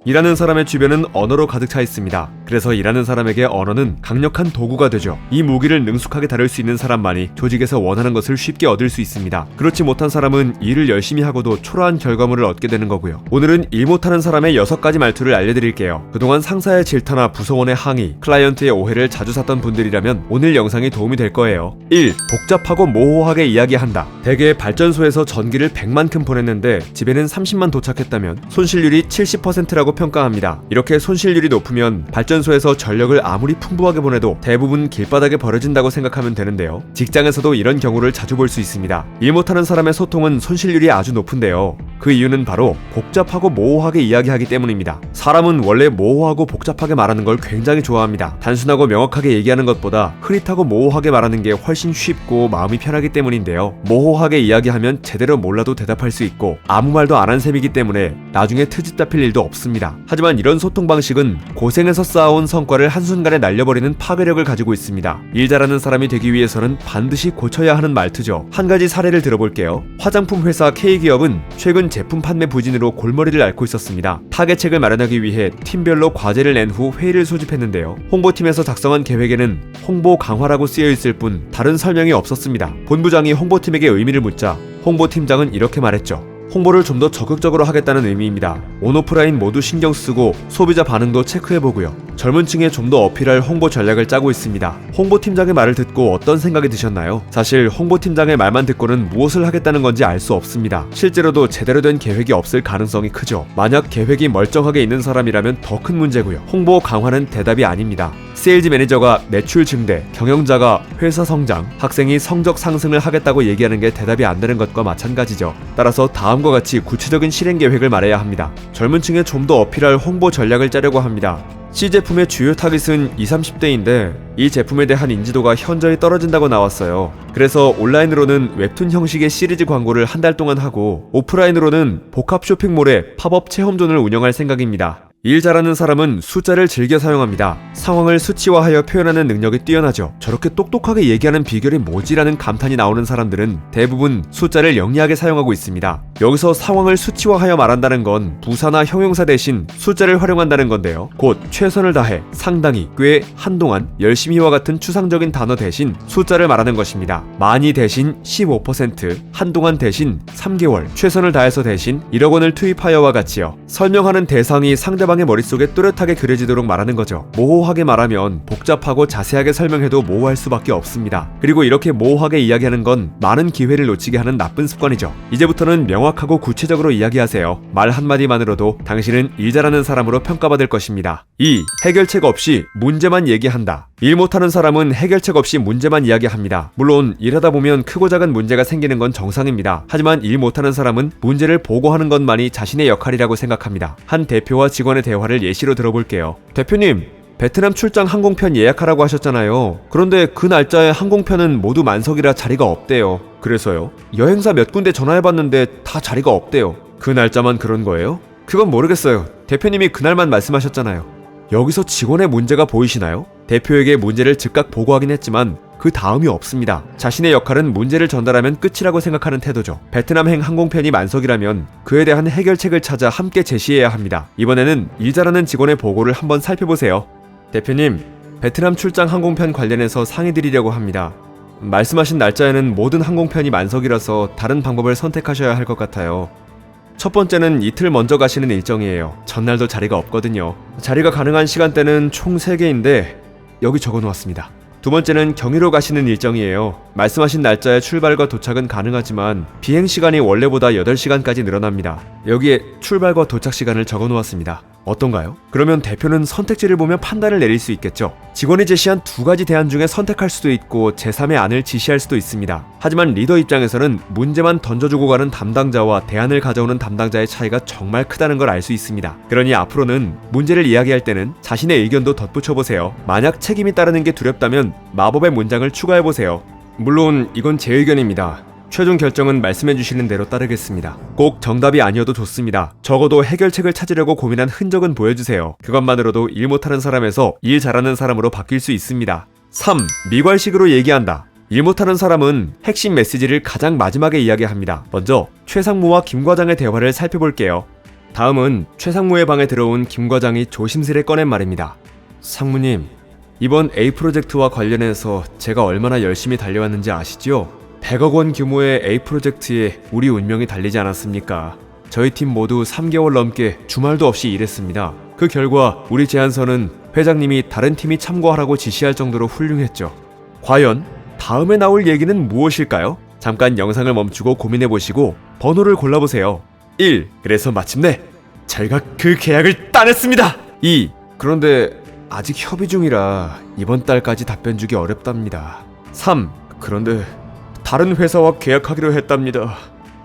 일하는 사람의 주변은 언어로 가득 차 있습니다. 그래서 일하는 사람에게 언어는 강력한 도구가 되죠. 이 무기를 능숙하게 다룰 수 있는 사람만이 조직에서 원하는 것을 쉽게 얻을 수 있습니다. 그렇지 못한 사람은 일을 열심히 하고도 초라한 결과물을 얻게 되는 거고요. 오늘은 일 못하는 사람의 6가지 말투를 알려드릴게요. 그동안 상사의 질타나 부서원의 항의, 클라이언트의 오해를 자주 샀던 분들이라면 오늘 영상이 도움이 될 거예요. 1. 복잡하고 모호하게 이야기한다. 대개 발전소에서 전기를 100만큼 보냈는데 집에는 30만 도착했다면 손실률이 70%라고 평가합니다. 이렇게 손실률이 높으면 발전소에서 전력을 아무리 풍부하게 보내도 대부분 길바닥에 버려진다고 생각하면 되는데요. 직장에서도 이런 경우를 자주 볼 수 있습니다. 일 못하는 사람의 소통은 손실률이 아주 높은데요. 그 이유는 바로 복잡하고 모호하게 이야기하기 때문입니다. 사람은 원래 모호하고 복잡하게 말하는 걸 굉장히 좋아합니다. 단순하고 명확하게 얘기하는 것보다 흐릿하고 모호하게 말하는 게 훨씬 쉽고 마음이 편하기 때문인데요. 모호하게 이야기하면 제대로 몰라도 대답할 수 있고 아무 말도 안 한 셈이기 때문에 나중에 트집 잡힐 일도 없습니다. 하지만 이런 소통 방식은 고생해서 쌓아온 성과를 한순간에 날려버리는 파괴력을 가지고 있습니다. 일 잘하는 사람이 되기 위해서는 반드시 고쳐야 하는 말투죠. 한 가지 사례를 들어볼게요. 화장품 회사 K기업은 최근 제품 판매 부진으로 골머리를 앓고 있었습니다. 타개책을 마련하기 위해 팀별로 과제를 낸 후 회의를 소집했는데요. 홍보팀에서 작성한 계획에는 홍보 강화라고 쓰여 있을 뿐 다른 설명이 없었습니다. 본부장이 홍보팀에게 의미를 묻자 홍보팀장은 이렇게 말했죠. 홍보를 좀 더 적극적으로 하겠다는 의미입니다. 온오프라인 모두 신경 쓰고 소비자 반응도 체크해보고요. 젊은 층에 좀 더 어필할 홍보 전략을 짜고 있습니다. 홍보팀장의 말을 듣고 어떤 생각이 드셨나요? 사실 홍보팀장의 말만 듣고는 무엇을 하겠다는 건지 알 수 없습니다. 실제로도 제대로 된 계획이 없을 가능성이 크죠. 만약 계획이 멀쩡하게 있는 사람이라면 더 큰 문제고요. 홍보 강화는 대답이 아닙니다. 세일즈 매니저가 매출 증대, 경영자가 회사 성장, 학생이 성적 상승을 하겠다고 얘기하는 게 대답이 안 되는 것과 마찬가지죠. 따라서 다음과 같이 구체적인 실행 계획을 말해야 합니다. 젊은 층에 좀 더 어필할 홍보 전략을 짜려고 합니다. C제품의 주요 타깃은 20, 30대인데 이 제품에 대한 인지도가 현저히 떨어진다고 나왔어요. 그래서 온라인으로는 웹툰 형식의 시리즈 광고를 한 달 동안 하고 오프라인으로는 복합 쇼핑몰에 팝업 체험존을 운영할 생각입니다. 일 잘하는 사람은 숫자를 즐겨 사용합니다. 상황을 수치화하여 표현하는 능력이 뛰어나죠. 저렇게 똑똑하게 얘기하는 비결이 뭐지라는 감탄이 나오는 사람들은 대부분 숫자를 영리하게 사용하고 있습니다. 여기서 상황을 수치화하여 말한다는 건 부사나 형용사 대신 숫자를 활용한다는 건데요. 곧 최선을 다해, 상당히, 꽤, 한동안, 열심히와 같은 추상적인 단어 대신 숫자를 말하는 것입니다. 많이 대신 15%, 한동안 대신 3개월, 최선을 다해서 대신 1억 원을 투입하여와 같이요. 설명하는 대상이 상대방의 머릿속에 뚜렷하게 그려지도록 말하는 거죠. 모호하게 말하면 복잡하고 자세하게 설명해도 모호할 수밖에 없습니다. 그리고 이렇게 모호하게 이야기하는 건 많은 기회를 놓치게 하는 나쁜 습관이죠. 이제부터는 명확하고 구체적으로 이야기하세요. 말 한마디만으로도 당신은 일 잘하는 사람으로 평가받을 것입니다. 2. 해결책 없이 문제만 얘기한다. 일 못하는 사람은 해결책 없이 문제만 이야기합니다. 물론 일하다 보면 크고 작은 문제가 생기는 건 정상입니다. 하지만 일 못하는 사람은 문제를 보고하는 것만이 자신의 역할이라고 생각합니다. 한 대표와 직원의 대화를 예시로 들어볼게요. 대표님, 베트남 출장 항공편 예약하라고 하셨잖아요. 그런데 그 날짜에 항공편은 모두 만석이라 자리가 없대요. 그래서요? 여행사 몇 군데 전화해봤는데 다 자리가 없대요. 그 날짜만 그런 거예요? 그건 모르겠어요. 대표님이 그날만 말씀하셨잖아요. 여기서 직원의 문제가 보이시나요? 대표에게 문제를 즉각 보고하긴 했지만 그 다음이 없습니다. 자신의 역할은 문제를 전달하면 끝이라고 생각하는 태도죠. 베트남행 항공편이 만석이라면 그에 대한 해결책을 찾아 함께 제시해야 합니다. 이번에는 일 잘하는 직원의 보고를 한번 살펴보세요. 대표님, 베트남 출장 항공편 관련해서 상의드리려고 합니다. 말씀하신 날짜에는 모든 항공편이 만석이라서 다른 방법을 선택하셔야 할 것 같아요. 첫 번째는 이틀 먼저 가시는 일정이에요. 전날도 자리가 없거든요. 자리가 가능한 시간대는 총 3개인데 여기 적어놓았습니다. 두 번째는 경유로 가시는 일정이에요. 말씀하신 날짜에 출발과 도착은 가능하지만 비행시간이 원래보다 8시간까지 늘어납니다. 여기에 출발과 도착 시간을 적어놓았습니다. 어떤가요? 그러면 대표는 선택지를 보며 판단을 내릴 수 있겠죠. 직원이 제시한 2가지 대안 중에 선택할 수도 있고 제3의 안을 지시할 수도 있습니다. 하지만 리더 입장에서는 문제만 던져주고 가는 담당자와 대안을 가져오는 담당자의 차이가 정말 크다는 걸 알 수 있습니다. 그러니 앞으로는 문제를 이야기할 때는 자신의 의견도 덧붙여보세요. 만약 책임이 따르는 게 두렵다면 마법의 문장을 추가해보세요. 물론 이건 제 의견입니다. 최종 결정은 말씀해주시는 대로 따르겠습니다. 꼭 정답이 아니어도 좋습니다. 적어도 해결책을 찾으려고 고민한 흔적은 보여주세요. 그것만으로도 일 못하는 사람에서 일 잘하는 사람으로 바뀔 수 있습니다. 3. 미괄식으로 얘기한다. 일 못하는 사람은 핵심 메시지를 가장 마지막에 이야기합니다. 먼저 최상무와 김 과장의 대화를 살펴볼게요. 다음은 최상무의 방에 들어온 김 과장이 조심스레 꺼낸 말입니다. 상무님, 이번 A 프로젝트와 관련해서 제가 얼마나 열심히 달려왔는지 아시죠? 100억 원 규모의 A 프로젝트에 우리 운명이 달리지 않았습니까? 저희 팀 모두 3개월 넘게 주말도 없이 일했습니다. 그 결과 우리 제안서는 회장님이 다른 팀이 참고하라고 지시할 정도로 훌륭했죠. 과연 다음에 나올 얘기는 무엇일까요? 잠깐 영상을 멈추고 고민해보시고 번호를 골라보세요. 1. 그래서 마침내 저희가 그 계약을 따냈습니다. 2. 그런데 아직 협의 중이라 이번 달까지 답변 주기 어렵답니다. 3. 그런데 다른 회사와 계약하기로 했답니다.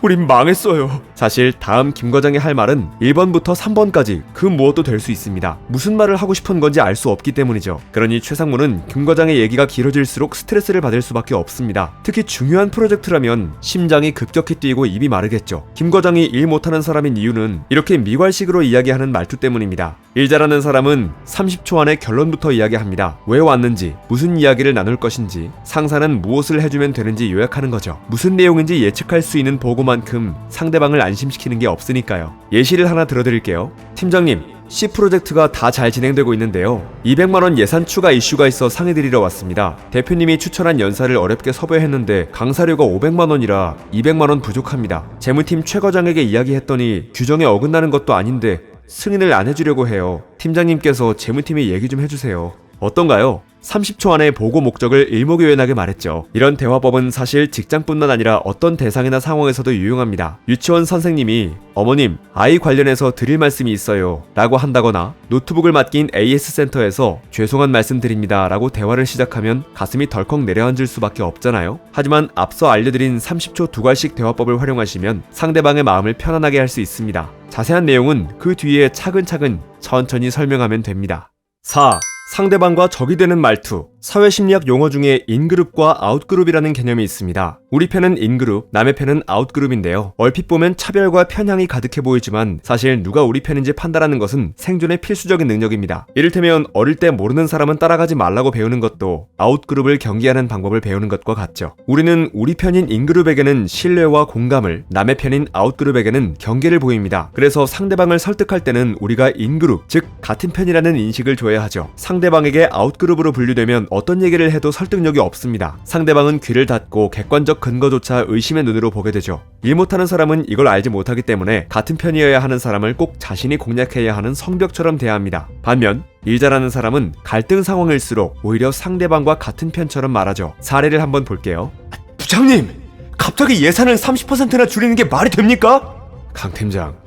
우린 망했어요. 사실 다음 김 과장이 할 말은 1번부터 3번까지 그 무엇도 될 수 있습니다. 무슨 말을 하고 싶은 건지 알 수 없기 때문이죠. 그러니 최상무는 김 과장의 얘기가 길어질수록 스트레스를 받을 수밖에 없습니다. 특히 중요한 프로젝트라면 심장이 급격히 뛰고 입이 마르겠죠. 김 과장이 일 못하는 사람인 이유는 이렇게 미괄식으로 이야기하는 말투 때문입니다. 일 잘하는 사람은 30초 안에 결론부터 이야기합니다. 왜 왔는지, 무슨 이야기를 나눌 것인지, 상사는 무엇을 해주면 되는지 요약하는 거죠. 무슨 내용인지 예측할 수 있는 보고만큼 상대방을 안심시키는 게 없으니까요. 예시를 하나 들어드릴게요. 팀장님, C 프로젝트가 다 잘 진행되고 있는데요. 200만원 예산 추가 이슈가 있어 상의드리러 왔습니다. 대표님이 추천한 연사를 어렵게 섭외했는데 강사료가 500만원이라 200만원 부족합니다. 재무팀 최 과장에게 이야기했더니 규정에 어긋나는 것도 아닌데 승인을 안 해주려고 해요. 팀장님께서 재무팀에 얘기 좀 해주세요. 어떤가요? 30초 안에 보고 목적을 일목요연하게 말했죠. 이런 대화법은 사실 직장뿐만 아니라 어떤 대상이나 상황에서도 유용합니다. 유치원 선생님이 어머님, 아이 관련해서 드릴 말씀이 있어요 라고 한다거나 노트북을 맡긴 AS 센터에서 죄송한 말씀 드립니다 라고 대화를 시작하면 가슴이 덜컥 내려앉을 수밖에 없잖아요. 하지만 앞서 알려드린 30초 두괄식 대화법을 활용하시면 상대방의 마음을 편안하게 할 수 있습니다. 자세한 내용은 그 뒤에 차근차근 천천히 설명하면 됩니다. 4. 상대방과 적이 되는 말투. 사회심리학 용어 중에 인그룹과 아웃그룹이라는 개념이 있습니다. 우리 편은 인그룹, 남의 편은 아웃그룹인데요. 얼핏 보면 차별과 편향이 가득해 보이지만 사실 누가 우리 편인지 판단하는 것은 생존의 필수적인 능력입니다. 이를테면 어릴 때 모르는 사람은 따라가지 말라고 배우는 것도 아웃그룹을 경계하는 방법을 배우는 것과 같죠. 우리는 우리 편인 인그룹에게는 신뢰와 공감을, 남의 편인 아웃그룹에게는 경계를 보입니다. 그래서 상대방을 설득할 때는 우리가 인그룹, 즉 같은 편이라는 인식을 줘야 하죠. 상대방에게 아웃그룹으로 분류되면 어떤 얘기를 해도 설득력이 없습니다. 상대방은 귀를 닫고 객관적 근거조차 의심의 눈으로 보게 되죠. 일 못하는 사람은 이걸 알지 못하기 때문에 같은 편이어야 하는 사람을 꼭 자신이 공략해야 하는 성벽처럼 대합니다. 반면 일 잘하는 사람은 갈등 상황일수록 오히려 상대방과 같은 편처럼 말하죠. 사례를 한번 볼게요. 부장님! 갑자기 예산을 30%나 줄이는 게 말이 됩니까? 강 팀장,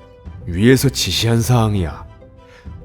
위에서 지시한 사항이야.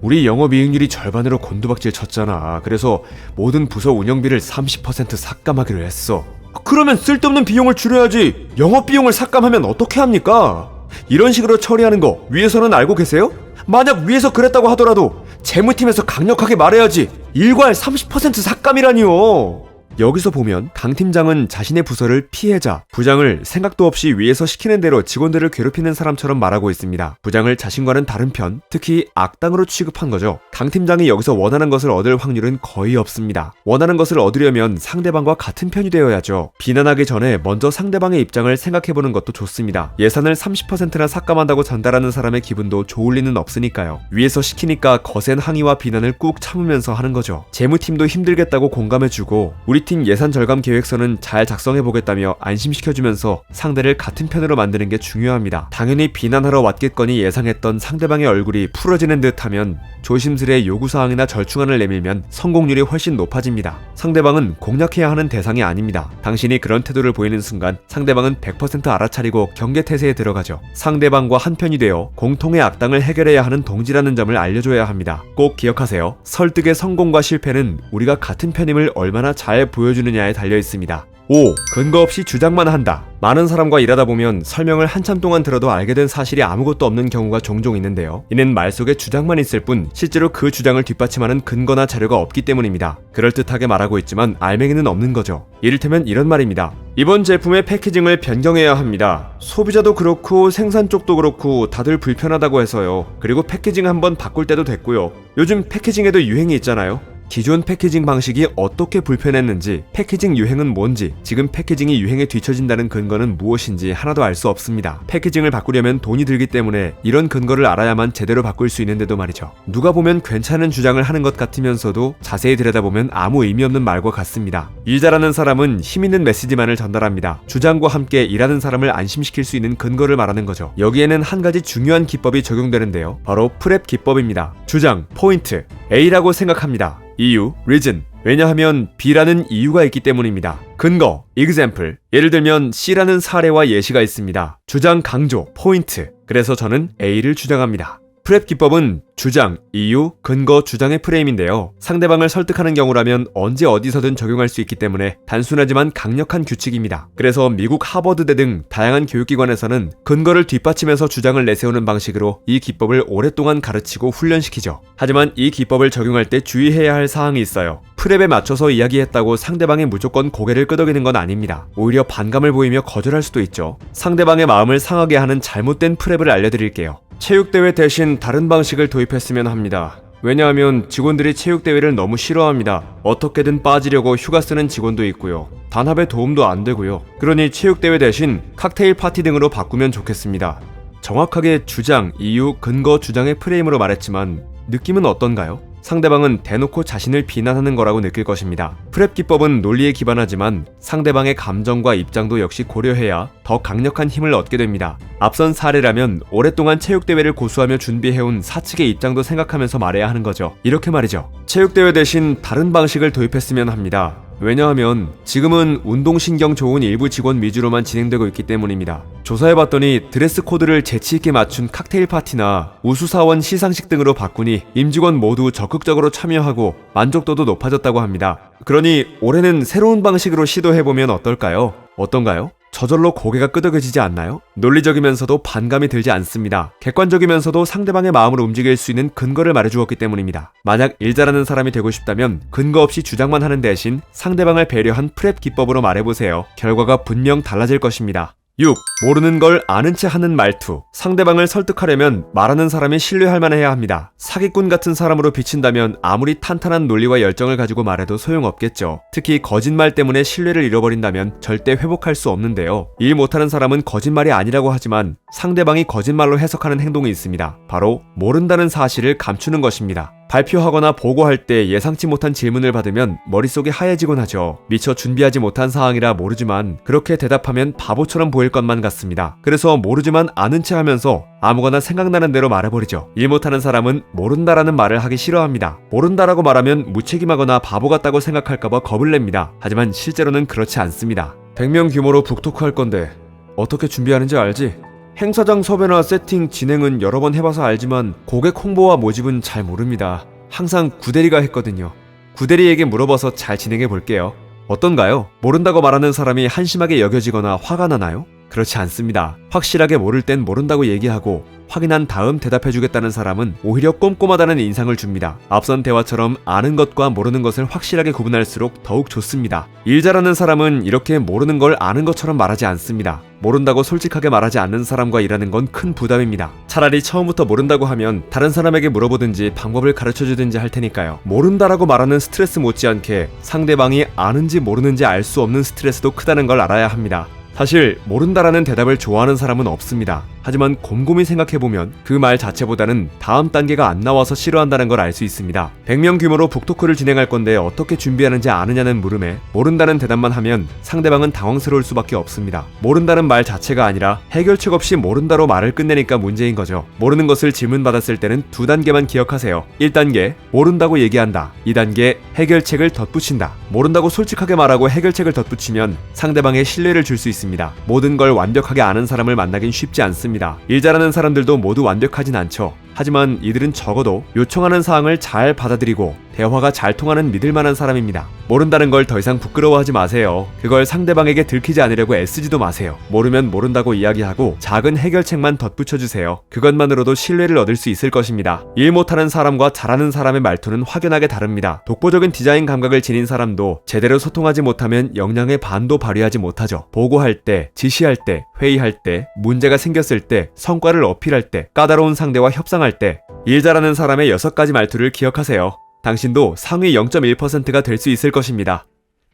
우리 영업이익률이 절반으로 곤두박질 쳤잖아. 그래서 모든 부서 운영비를 30% 삭감하기로 했어. 그러면 쓸데없는 비용을 줄여야지. 영업비용을 삭감하면 어떻게 합니까? 이런 식으로 처리하는 거 위에서는 알고 계세요? 만약 위에서 그랬다고 하더라도 재무팀에서 강력하게 말해야지. 일괄 30% 삭감이라니요. 여기서 보면 강 팀장은 자신의 부서를 피해자, 부장을 생각도 없이 위에서 시키는 대로 직원들을 괴롭히는 사람처럼 말하고 있습니다. 부장을 자신과는 다른 편, 특히 악당으로 취급한 거죠. 강 팀장이 여기서 원하는 것을 얻을 확률은 거의 없습니다. 원하는 것을 얻으려면 상대방과 같은 편이 되어야죠. 비난하기 전에 먼저 상대방의 입장을 생각해보는 것도 좋습니다. 예산을 30%나 삭감한다고 전달하는 사람의 기분도 좋을 리는 없으니까요. 위에서 시키니까 거센 항의와 비난을 꾹 참으면서 하는 거죠. 재무팀도 힘들겠다고 공감해주고 우리 팀 예산 절감 계획서는 잘 작성해보겠다며 안심시켜주면서 상대를 같은 편으로 만드는 게 중요합니다. 당연히 비난하러 왔겠거니 예상했던 상대방의 얼굴이 풀어지는 듯하면 조심스레 요구사항이나 절충안을 내밀면 성공률이 훨씬 높아집니다. 상대방은 공략해야 하는 대상이 아닙니다. 당신이 그런 태도를 보이는 순간 상대방은 100% 알아차리고 경계태세에 들어가죠. 상대방과 한편이 되어 공통의 악당을 해결해야 하는 동지라는 점을 알려줘야 합니다. 꼭 기억하세요. 설득의 성공과 실패는 우리가 같은 편임을 얼마나 잘 보여주느냐에 달려있습니다. 5. 근거 없이 주장만 한다. 많은 사람과 일하다 보면 설명을 한참 동안 들어도 알게 된 사실이 아무것도 없는 경우가 종종 있는데요. 이는 말 속에 주장만 있을 뿐 실제로 그 주장을 뒷받침하는 근거나 자료가 없기 때문입니다. 그럴듯하게 말하고 있지만 알맹이는 없는 거죠. 이를테면 이런 말입니다. 이번 제품의 패키징을 변경해야 합니다. 소비자도 그렇고 생산 쪽도 그렇고 다들 불편하다고 해서요. 그리고 패키징 한번 바꿀 때도 됐고요. 요즘 패키징에도 유행이 있잖아요. 기존 패키징 방식이 어떻게 불편했는지, 패키징 유행은 뭔지, 지금 패키징이 유행에 뒤처진다는 근거는 무엇인지 하나도 알 수 없습니다. 패키징을 바꾸려면 돈이 들기 때문에 이런 근거를 알아야만 제대로 바꿀 수 있는데도 말이죠. 누가 보면 괜찮은 주장을 하는 것 같으면서도 자세히 들여다보면 아무 의미 없는 말과 같습니다. 일 잘하는 사람은 힘 있는 메시지만을 전달합니다. 주장과 함께 일하는 사람을 안심시킬 수 있는 근거를 말하는 거죠. 여기에는 한 가지 중요한 기법이 적용되는데요. 바로 프렙 기법입니다. 주장, 포인트, A라고 생각합니다. 이유, reason. 왜냐하면 B라는 이유가 있기 때문입니다. 근거, example. 예를 들면 C라는 사례와 예시가 있습니다. 주장 강조, 포인트. 그래서 저는 A를 주장합니다. 프렙 기법은 주장, 이유, 근거, 주장의 프레임인데요. 상대방을 설득하는 경우라면 언제 어디서든 적용할 수 있기 때문에 단순하지만 강력한 규칙입니다. 그래서 미국 하버드대 등 다양한 교육기관에서는 근거를 뒷받침해서 주장을 내세우는 방식으로 이 기법을 오랫동안 가르치고 훈련시키죠. 하지만 이 기법을 적용할 때 주의해야 할 사항이 있어요. 프렙에 맞춰서 이야기했다고 상대방이 무조건 고개를 끄덕이는 건 아닙니다. 오히려 반감을 보이며 거절할 수도 있죠. 상대방의 마음을 상하게 하는 잘못된 프렙을 알려드릴게요. 체육대회 대신 다른 방식을 도입했으면 합니다. 왜냐하면 직원들이 체육대회를 너무 싫어합니다. 어떻게든 빠지려고 휴가 쓰는 직원도 있고요. 단합에 도움도 안 되고요. 그러니 체육대회 대신 칵테일 파티 등으로 바꾸면 좋겠습니다. 정확하게 주장, 이유, 근거, 주장의 프레임으로 말했지만 느낌은 어떤가요? 상대방은 대놓고 자신을 비난하는 거라고 느낄 것입니다. 프렙 기법은 논리에 기반하지만 상대방의 감정과 입장도 역시 고려해야 더 강력한 힘을 얻게 됩니다. 앞선 사례라면 오랫동안 체육대회를 고수하며 준비해온 사측의 입장도 생각하면서 말해야 하는 거죠. 이렇게 말이죠. 체육대회 대신 다른 방식을 도입했으면 합니다. 왜냐하면 지금은 운동신경 좋은 일부 직원 위주로만 진행되고 있기 때문입니다. 조사해봤더니 드레스 코드를 재치있게 맞춘 칵테일 파티나 우수사원 시상식 등으로 바꾸니 임직원 모두 적극적으로 참여하고 만족도도 높아졌다고 합니다. 그러니 올해는 새로운 방식으로 시도해보면 어떨까요? 어떤가요? 저절로 고개가 끄덕여지지 않나요? 논리적이면서도 반감이 들지 않습니다. 객관적이면서도 상대방의 마음을 움직일 수 있는 근거를 말해주었기 때문입니다. 만약 일 잘하는 사람이 되고 싶다면 근거 없이 주장만 하는 대신 상대방을 배려한 프렙 기법으로 말해보세요. 결과가 분명 달라질 것입니다. 6. 모르는 걸 아는 채 하는 말투. 상대방을 설득하려면 말하는 사람이 신뢰할 만해야 합니다. 사기꾼 같은 사람으로 비친다면 아무리 탄탄한 논리와 열정을 가지고 말해도 소용없겠죠. 특히 거짓말 때문에 신뢰를 잃어버린다면 절대 회복할 수 없는데요. 일 못하는 사람은 거짓말이 아니라고 하지만 상대방이 거짓말로 해석하는 행동이 있습니다. 바로 모른다는 사실을 감추는 것입니다. 발표하거나 보고할 때 예상치 못한 질문을 받으면 머릿속이 하얘지곤 하죠. 미처 준비하지 못한 사항이라 모르지만 그렇게 대답하면 바보처럼 보일 것만 같습니다. 그래서 모르지만 아는 체 하면서 아무거나 생각나는 대로 말해버리죠. 일 못하는 사람은 모른다라는 말을 하기 싫어합니다. 모른다라고 말하면 무책임하거나 바보 같다고 생각할까봐 겁을 냅니다. 하지만 실제로는 그렇지 않습니다. 100명 규모로 북토크 할 건데 어떻게 준비하는지 알지? 행사장 섭외나 세팅, 진행은 여러 번 해봐서 알지만 고객 홍보와 모집은 잘 모릅니다. 항상 구대리가 했거든요. 구대리에게 물어봐서 잘 진행해 볼게요. 어떤가요? 모른다고 말하는 사람이 한심하게 여겨지거나 화가 나나요? 그렇지 않습니다. 확실하게 모를 땐 모른다고 얘기하고 확인한 다음 대답해주겠다는 사람은 오히려 꼼꼼하다는 인상을 줍니다. 앞선 대화처럼 아는 것과 모르는 것을 확실하게 구분할수록 더욱 좋습니다. 일 잘하는 사람은 이렇게 모르는 걸 아는 것처럼 말하지 않습니다. 모른다고 솔직하게 말하지 않는 사람과 일하는 건 큰 부담입니다. 차라리 처음부터 모른다고 하면 다른 사람에게 물어보든지 방법을 가르쳐주든지 할 테니까요. 모른다라고 말하는 스트레스 못지않게 상대방이 아는지 모르는지 알 수 없는 스트레스도 크다는 걸 알아야 합니다. 사실 모른다라는 대답을 좋아하는 사람은 없습니다. 하지만 곰곰이 생각해보면 그 말 자체보다는 다음 단계가 안 나와서 싫어한다는 걸 알 수 있습니다. 100명 규모로 북토크를 진행할 건데 어떻게 준비하는지 아느냐는 물음에 모른다는 대답만 하면 상대방은 당황스러울 수밖에 없습니다. 모른다는 말 자체가 아니라 해결책 없이 모른다로 말을 끝내니까 문제인 거죠. 모르는 것을 질문받았을 때는 두 단계만 기억하세요. 1단계 모른다고 얘기한다. 2단계 해결책을 덧붙인다. 모른다고 솔직하게 말하고 해결책을 덧붙이면 상대방의 신뢰를 줄 수 있습니다. 모든 걸 완벽하게 아는 사람을 만나긴 쉽지 않습니다. 일 잘하는 사람들도 모두 완벽하진 않죠. 하지만 이들은 적어도 요청하는 사항을 잘 받아들이고 대화가 잘 통하는 믿을만한 사람입니다. 모른다는 걸 더 이상 부끄러워하지 마세요. 그걸 상대방에게 들키지 않으려고 애쓰지도 마세요. 모르면 모른다고 이야기하고 작은 해결책만 덧붙여주세요. 그것만으로도 신뢰를 얻을 수 있을 것입니다. 일 못하는 사람과 잘하는 사람의 말투는 확연하게 다릅니다. 독보적인 디자인 감각을 지닌 사람도 제대로 소통하지 못하면 역량의 반도 발휘하지 못하죠. 보고할 때, 지시할 때, 회의할 때, 문제가 생겼을 때, 성과를 어필할 때, 까다로운 상대와 협상할 때, 일 잘하는 사람의 6가지 말투를 기억하세요. 당신도 상위 0.1%가 될 수 있을 것입니다.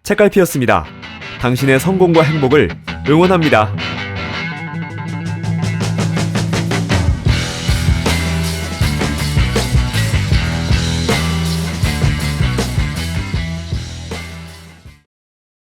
책갈피였습니다. 당신의 성공과 행복을 응원합니다.